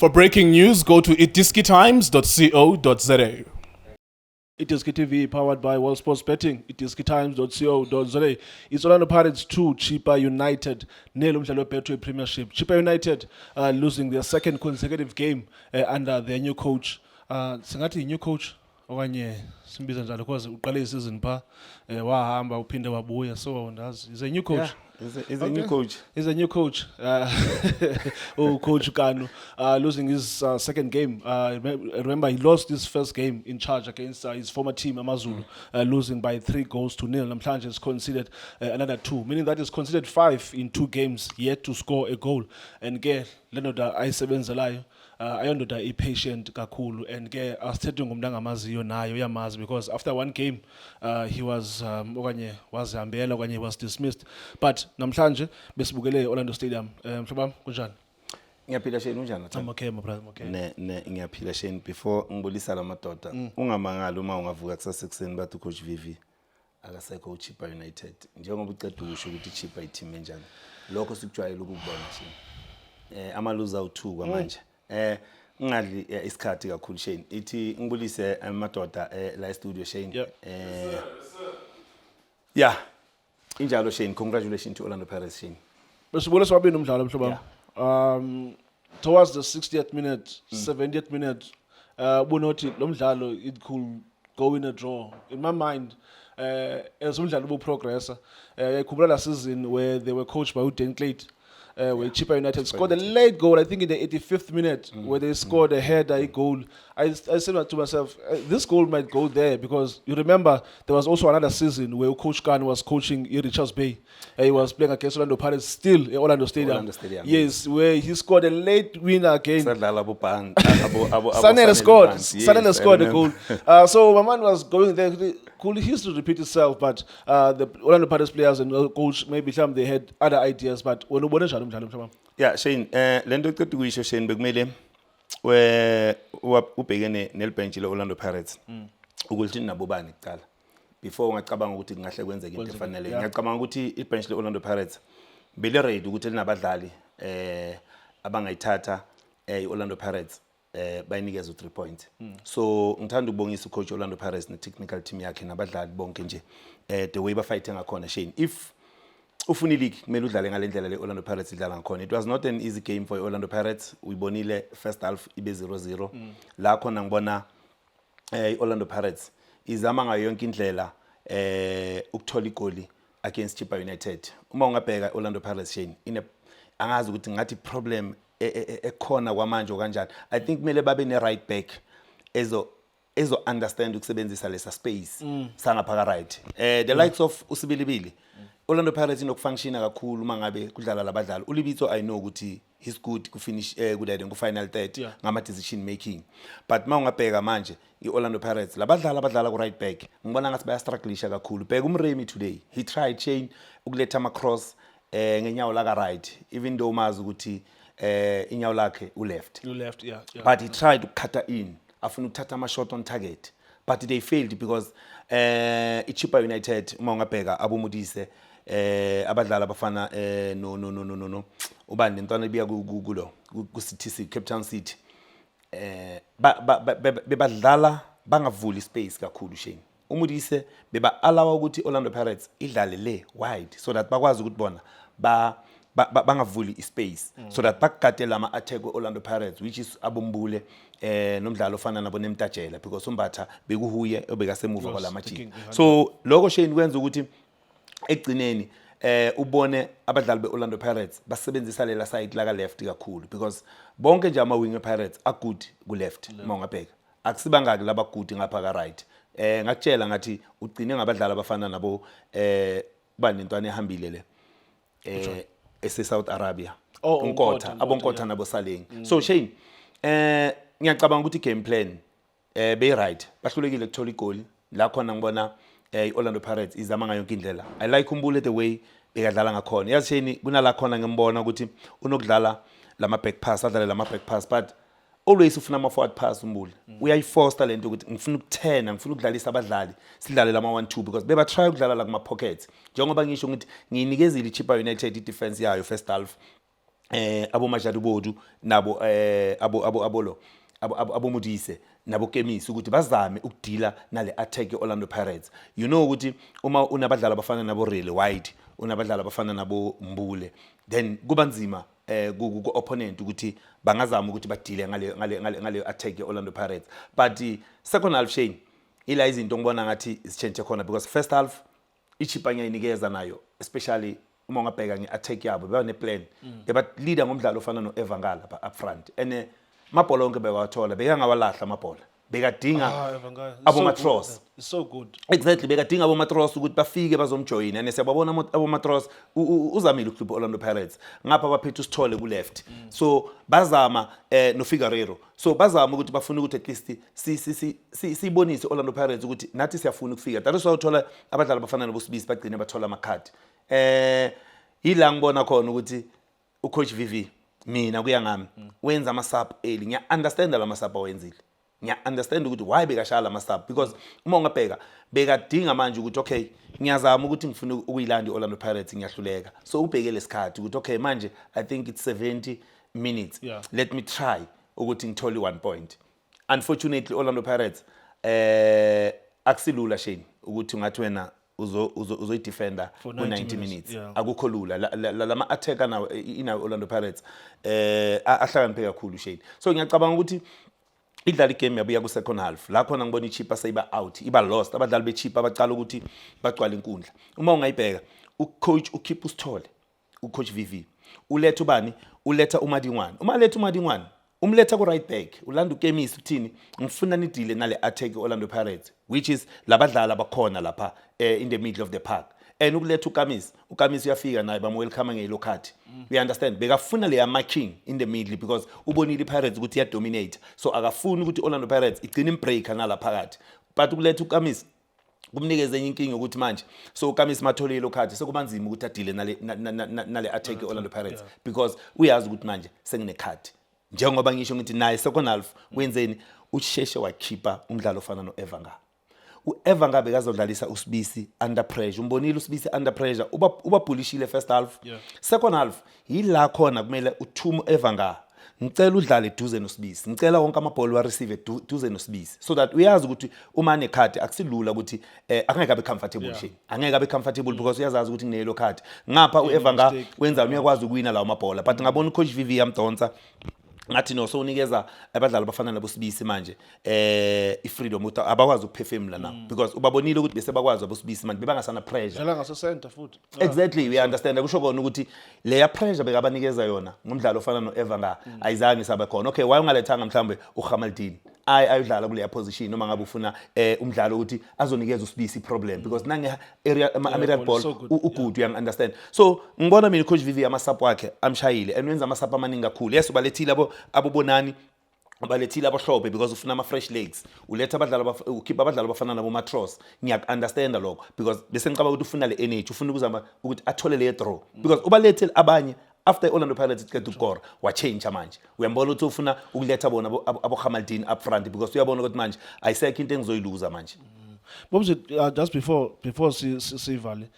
For breaking news, go to itiskitimes.co.za. Itiski TV powered by World Sports Betting. itiskitimes.co.za. It's Orlando Pirates 2, Chippa United. Nil umdlalo Betway Premiership. Chippa United losing their second consecutive game under their new coach. Singathi new coach okanye simbiza njalo because uqale isizini pha wahamba uphinde wabuya, so ndazi is a new coach. He's a new coach. He's a new coach. Coach Kanu losing his second game. Remember, he lost his first game in charge against his former team, Amazulu, losing by 3-0. Namhlanje has conceded another 2, meaning that he's conceded 5 in 2 games, yet to score a goal. And ke lenoda ayisebenzelayo. Ayondoda patient kakhulu, and ke asithethe ngumntu angamaziyo nayo uyamazi, because after 1 game he was okanye wazihambela okanye was dismissed. But namhlanje besibukele Orlando Stadium. Mhlobam kunjani? Ngiyaphila Shane, unjani? I'm okay my brother, I'm okay. Ngiyaphila Shane. Before ngibulisa la madoda, ungamangala uma ungavuka kusasa ekseni bathi coach Vivi akasekho uChippa United. Njengoba uceda ukusho ukuthi Chippa i-team enjani. Lokho sikujwayele ukubona Shane. Ama loser u2 kwamanje. Ngadli isikhathi kakhulu Shane. Ithi ngibulise amadoda la studio Shane. Yeah. Injalo Shane, congratulations to Orlando Pirates Shane. Besibona swabini umdlalo mhlobam. Towards the 60th minute, 70th minute, bunothi lo mdlalo it could go in a draw. In my mind, as umdlalo ubu progressa, yakhumbula la season where they were coached by Uden Clayton. Where Chippa United scored a late goal, I think in the 85th minute, where they scored a header goal. I said to myself, this goal might go there, because you remember there was also another season where Coach Khan was coaching Richards Bay. He was playing against Orlando Pirates still in Orlando Stadium. Yes, where he scored a late winner again. Sanele scored a goal. So my man was going there. Could history repeat itself, but the Orlando Pirates players and coach maybe some they had other ideas, but when yeah Shane, lento eceda ukuyisho Shane bekumele ubhekene nelbench le Orlando Pirates ukuthi nabo bani kuqala before ungacabanga ukuthi kungahle kwenzeke into efanele. Ngiyacabanga ukuthi ibench le Orlando Pirates bele ready ukuthi linabadlali abangayithatha iOrlando Pirates bayinikeza u3 points. So ngithanda ukubongisa ucoach Orlando Pirates ne technical team yakhe nabadlali bonke nje the way ba fighting ngakhona Shane. If ufuna league kumele udlale ngalendlela le Orlando Pirates idlala ngakhona. It was not an easy game for Orlando Pirates. Uyibonile first half ibe 0-0 la khona ngibona Orlando Pirates izama ngayo yonke indlela ukuthola igoli against Chippa United. Uma ungabheka Orlando Pirates Shane angazi ukuthi ngathi problem ekhona kwamanje kanjani. I think kumele babe ne right back ezo understand ukusebenzisa lesa space sangaphaka right. The likes of usibilibili Orlando Pirates inokufunctiona kakhulu mangabe kudlala labadlali. Ulibitso I know ukuthi he's good ku finish good ku final third ngama decision making, but mawungabheka manje iOrlando Pirates labadlala ku right back ngibona ngathi baya struggleisha kakhulu. Bheka umRemy today, he tried chain ukuletha ama cross ngenyawo la ka right, even though mazi ukuthi inyawo lakhe u left, yeah. But he tried to cut in, afuna ukuthatha ama shot on target, but they failed because iChippa United uma ungabheka abomudise abadlala abafana no ubani lentwana ebiya kulo ku CTC Cape Town City bebadlala bangavuli space kakhulu Shane. Umudise beba allow ukuthi Orlando Pirates idlale le wide so that bakwazi ukuthi bona bangavuli ispace so that bakugade lama attack Orlando Pirates, which is abombule nomdlalo ofana nabo nemtajela, because umbatha bekuhuye obekasemuva kwalama team. So lokho Shane kwenza ukuthi egcineni ubone abadlali beOrlando Pirates basebenzisa lela side la ka left kakhulu, because bonke nje ama wing Pirates are good ku left mawungabheka, akusibangaki laba good ngapha ka right. Ngakutshela ngathi ugcine ngabadlali abafana nabo bani lentwana ehambile le ese South Arabia unkotha abonkotha nabo saleng. So Shane ngiyacabanga ukuthi game plan be right, bahlulekile ukuthola igoli la khona ngibona iOrlando Pirates izama ngayo yonke indlela. I like umbule the way bekadlala ngakhona. Yazi Shane kunala khona ngembona ukuthi unokudlala lama back pass, adlale lama back pass, but always ufuna ama forward pass umbule. Uyayifoster lento ukuthi ngifuna ukuthena, ngifuna ukudlalisa abadlali sidlale lama 1-2, because beba try ukudlala la kuma pockets. Njengoba ngisho ngithi ngiyinikezile iChippa United i defense yayo first half abo Majaribodu nabo abo Modise nabo Kemisi ukuthi bazame ukudila nale attack yeOrlando Pirates. You know ukuthi uma unabadlali abafana nabo Real White, unabadlali abafana nabo Mbule, then kuba nzima ku opponent ukuthi bangazama ukuthi badile ngale attack yeOrlando Pirates. But second half Shane ila izinto ngibona ngathi isichange khona because first half ichipa ngiyayinikeza nayo, especially uma ungabheka ngeattack yabo beba neplan beba leader ngomdlalo ofana noEvangala up front ene mabhola onke bewathola bekangawalahla amabhola bekadinga abo Matros. It's so good. Exactly, bekadinga abo Matros ukuthi bafike bazomjoin ene siyababona abo Matros uzamile ukuhlupha Orlando Pirates ngapha baphethe usithole ku left, so bazama no Figueiredo, so bazama ukuthi bafuna ukuthi at least sibonise Orlando Pirates ukuthi nathi siyafuna ukufika. That is why uthola abadlali abafana noBusibisi bagcine bathola amakhadi. Yila ngibona khona ukuthi ucoach VV mina kuya ngami wenza ama sub early. Ngiya understand la masub awenzile, ngiya understand ukuthi why bekashala ama sub because uma ungabheka bekadinga manje ukuthi okay ngiyazama ukuthi ngifuna ukuyilanda iOrlando Pirates ngiyahluleka, so ubheke lesikhathi ukuthi okay manje I think it's 70 minutes, let me try ukuthi ngithole 1 point. Unfortunately Orlando Pirates akusilula Shane ukuthi ungathi wena uzoyidefender for 90 minutes. Akukho lula lama attacker nawo ina Orlando Pirates ahlakaniphe kakhulu Shane. So ngiyacabanga ukuthi idlala igame yabuya ku second half la khona ngibona ichipa seyiba out, iba lost, abadlali bechipa abacala ukuthi bagcwala inkundla. Uma ungayibheka ucoach uKhipha Sithole, ucoach VV uletha ubani, uletha uMadingwane, uma letha uMadingwane umletha ku right back ulanda uKemisi uthini ngifuna nidile nale attack Orlando Pirates which is labadlali abakhona lapha in the middle of the park, and ukuletha uKamisi uyafika naye bamwelcome ngelokhathi. We understand bekafuna leya marking in the middle because ubonile iPirates ukuthi iya dominate, so akafuni ukuthi Orlando Pirates igcine imbreaker nala phakathi, but ukuletha uKamisi kumnikeza enye inkinga ukuthi manje so uKamisi mathole lokhathi sekubanzima ukuthi adile nale attack Orlando Pirates because uyazi ukuthi manje sengine card. Njengoba ngisho ngithi naye second half wenzeni usheshe wakhipha umdlalo ofana noEvangala. uEvangala bekazodlalisa uSibisi under pressure, umbonile uSibisi under pressure ubabhulishile first half. Second half yila khona kumele uthume uEvangala ngicela udlale eduze noSibisi, ngicela wonke amabhola wa receive eduze noSibisi so that uyazi ukuthi uma necard akusilula ukuthi angeke abe comfortable Shane, angeke abe comfortable because uyazazi ukuthi nginelo card ngapha uEvangala wenza uyakwazi ukuwina lawo mabhola. But ngabona ucoach VV yamdonsa ngathi no so unikeza abadlali abafana naboSibisi manje ifreedom ukuthi abakwazi ukuphefemula now because ubabonile ukuthi bese bakwazi aboSibisi manje bebangasana pressure dlala ngaso center futhi. Exactly, we understand kusho kona ukuthi leya pressure bekabanikeza yona ngomdlalo ofana noEvangala ayizange saba khona. Okay, why ungalethanga mhlambe uGamaldini ayidlala kule position noma ngabe ufuna umdlalo ukuthi azonikeza uSibisi problem because nange area ama ball ugood, you understand. So ngibona mina coach VV ama sub wakhe amshayile and wenza ama sub amaningi kakhulu. Yes, ubalethile abobonani, ubalethile abohlobe because ufuna ama fresh legs, uletha abadlali ukhipha abadlali abafana nabo Matros. Ngiya understand lokho because bese ngicaba ukuthi ufuna le energy, ufuna ukuzama ukuthi athole le draw because ubalethile abanye after Orlando Pirates get to score wa change manje. Uyambona ukuthi ufuna ukuletha bona abo Gamaldini up front because uyabona ukuthi manje ayisekho into engizoyiluza manje. Bobs, just before Sivale,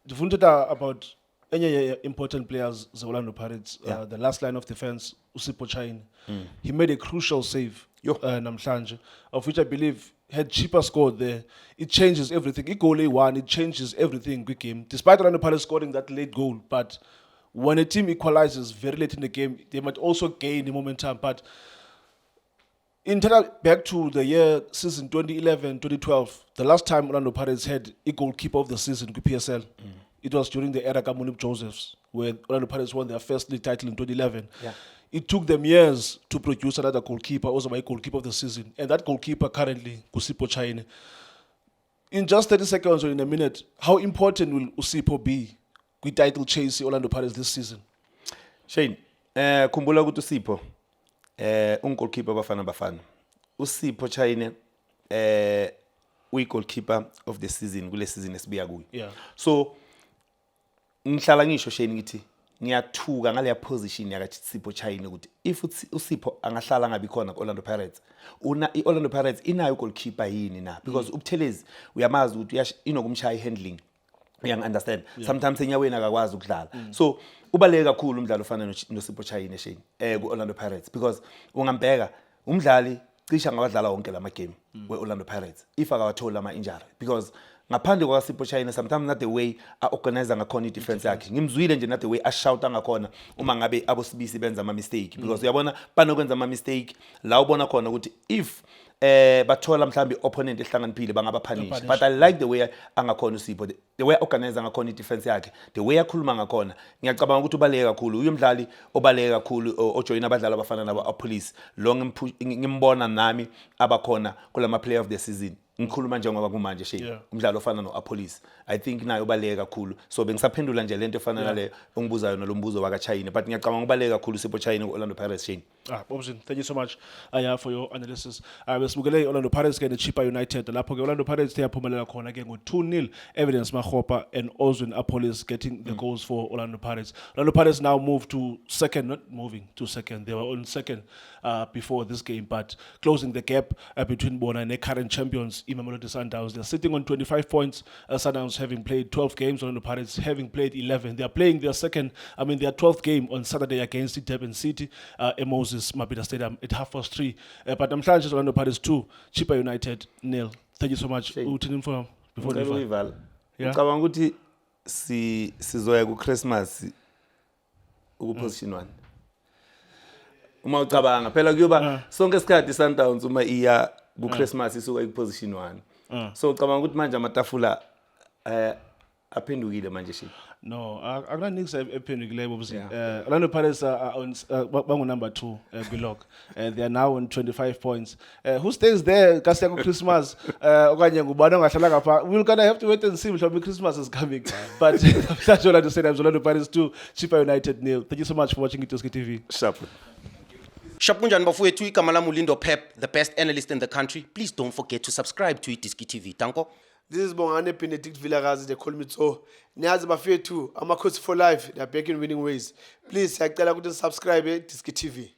ndifuna uthetha about enye important players the Orlando Pirates, the last line of defense uSipho Chine. He made a crucial save namhlanje, of which I believe had Chipa scored there, it changes everything. It goal A1, it changes everything quick game. Despite Orlando Pirates scoring that late goal, but when a team equalizes very late in the game, they might also gain the momentum. But in total, back to the year season 2011-2012, the last time Orlando Pirates had a goalkeeper of the season with PSL, it was during the era of Munib Josephs, where Orlando Pirates won their first league title in 2011. It took them years to produce another goalkeeper, also my goalkeeper of the season. And that goalkeeper currently, Usipo Chine. In just 30 seconds or in a minute, how important will Usipo be with title chase Orlando Pirates this season? Shane, kumbula ukuthi uSipho goalkeeper bafana. uSipho Chine goalkeeper of the season kule season esibuya kuyo. So ngihlala ngisho Shane ngithi ngiyathuka ngale position yakathi Sipho Chine ukuthi if uSipho angahlala ngabi khona kuOrlando Pirates iOrlando Pirates inayo goalkeeper yini na because ubuthelezi uyamazi ukuthi inokumshaya handling Understand? Sometimes enyaweni akakwazi ukudlala. So ubaleke kakhulu umdlalo ofana noSipho Chayine Shane ku-Orlando Pirates because ungambheka umdlali cisha ngawadlala wonke lama game we-Orlando Pirates if akawathola ama-injury because ngaphandle kwaSipho Chayine sometimes not the way organizer ngakhona i-defense yakhe ngimzwile nje not the way ashouta ngakhona uma ngabe abosibisi benza ama-mistake because uyabona banokwenza ama-mistake la ubona khona ukuthi if bathola mhlambi opponent ehlakaniphile bangaba punish but I like the way angakhona uSipho the way organizer ngakhona i-defense yakhe the way akhuluma ngakhona ngiyacabanga ukuthi ubaleke kakhulu uye umdlali obaleke kakhulu ojoin abadlali abafana nabo apolice lo ngimbona nami abakhona kulama player of the season ngikhuluma njengoba kumanje she umdlalo ofana noApolice I think nayo ubaleke kakhulu so bengisaphendula nje lento efana nale ongibuzayo nolombuzo wakaChayine but ngiyacabanga ubaleke kakhulu Sipho Chayine ku-Orlando Pirates Shane. Bobzin, thank you so much for your analysis. Besibukele Orlando Pirates ke Chippa United lapho ke Orlando Pirates yaphumelela khona ke ngo 2-0 Evidence Makgopa and Ozwin Apolis getting the goals for Orlando Pirates. Orlando Pirates now moved to second, not moving to second. They were on second before this game, but closing the gap between Bona and the current champions Imamelodi Sundowns. They're sitting on 25 points. Sundowns having played 12 games, Orlando Pirates having played 11. They are playing their 12th game on Saturday against Durban City, Moses Mabhida Stadium at 3:30. But I'm trying to Orlando Pirates 2, Chippa United 0. Thank you so much. Uthini for before the final. Ngicabanga ukuthi sizoya ku Christmas position 1. Uma ucabanga phela kuyoba sonke isikhathi Sundowns uma iya ku Christmas isuka ku position 1. So ucabanga ukuthi manje amatafula aphendukile manje shi. No, akunanix ephendukile bobuzini. Orlando Pirates are on bangu number 2 below. They are now on 25 points. Who stays there kasi ku Christmas okanye ngubani ongahlala ngapha. We're going to have to wait and see mhlawumbe Christmas is coming. But that's all I have to say. Orlando Pirates 2, Chippa United 0. Thank you so much for watching Ituski TV. Sharp. Shapunjani bafowethu igama lami uLindo Pep, the best analyst in the country. Please don't forget to subscribe to Ituski TV. Tanko. This is Bongane Benedict Vilakazi, they call me so. Niyazi bafethu, ama coach for life, they are back in winning ways. Please, siyacela ukuthi subscribe Ituski TV.